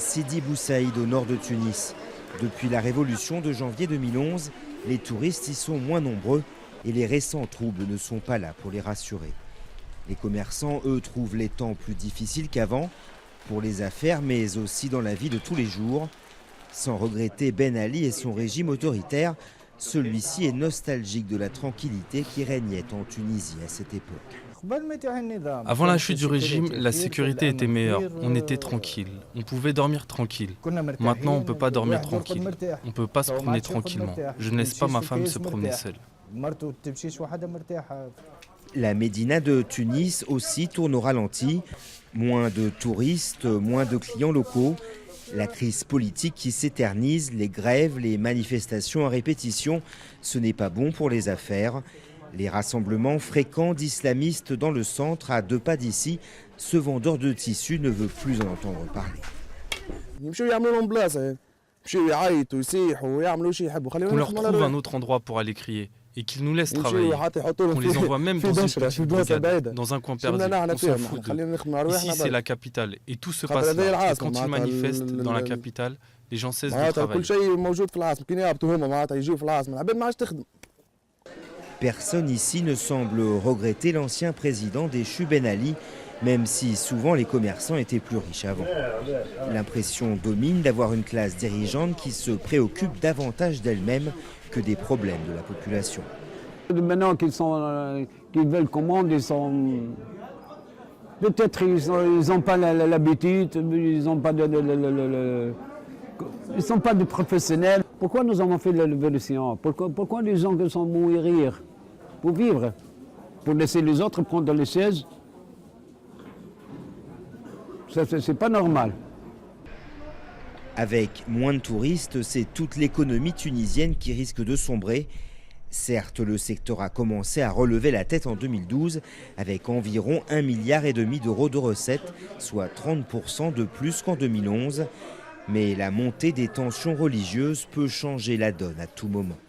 Sidi Bou Saïd au nord de Tunis. Depuis la révolution de janvier 2011, les touristes y sont moins nombreux et les récents troubles ne sont pas là pour les rassurer. Les commerçants, eux, trouvent les temps plus difficiles qu'avant, pour les affaires mais aussi dans la vie de tous les jours. Sans regretter Ben Ali et son régime autoritaire, celui-ci est nostalgique de la tranquillité qui régnait en Tunisie à cette époque. Avant la chute du régime, la sécurité était meilleure. On était tranquille. On pouvait dormir tranquille. Maintenant, on ne peut pas dormir tranquille. On ne peut pas se promener tranquillement. Je ne laisse pas ma femme se promener seule. La Médina de Tunis aussi tourne au ralenti. Moins de touristes, moins de clients locaux. La crise politique qui s'éternise, les grèves, les manifestations à répétition, ce n'est pas bon pour les affaires. Les rassemblements fréquents d'islamistes dans le centre, à 2 pas d'ici, ce vendeur de tissus ne veut plus en entendre parler. Qu'on leur trouve un autre endroit pour aller crier et qu'ils nous laissent travailler. On les envoie même dans une petite brigade, dans un coin perdu. On s'en fout d'eux. Ici, c'est la capitale et tout se passe là. Et quand ils manifestent dans la capitale, les gens cessent de travailler. Personne ici ne semble regretter l'ancien président déchu Ben Ali, même si souvent les commerçants étaient plus riches avant. L'impression domine d'avoir une classe dirigeante qui se préoccupe davantage d'elle-même que des problèmes de la population. Maintenant qu'ils veulent commande, ils sont... Peut-être ils n'ont pas l'habitude, ils n'ont pas ils ne sont pas des professionnels. Pourquoi nous avons fait la révolution? Pourquoi les gens sont mourir? Pour vivre? Pour laisser les autres prendre les chaises? C'est pas normal. Avec moins de touristes, c'est toute l'économie tunisienne qui risque de sombrer. Certes, le secteur a commencé à relever la tête en 2012 avec environ 1,5 milliard d'euros de recettes, soit 30% de plus qu'en 2011. Mais la montée des tensions religieuses peut changer la donne à tout moment.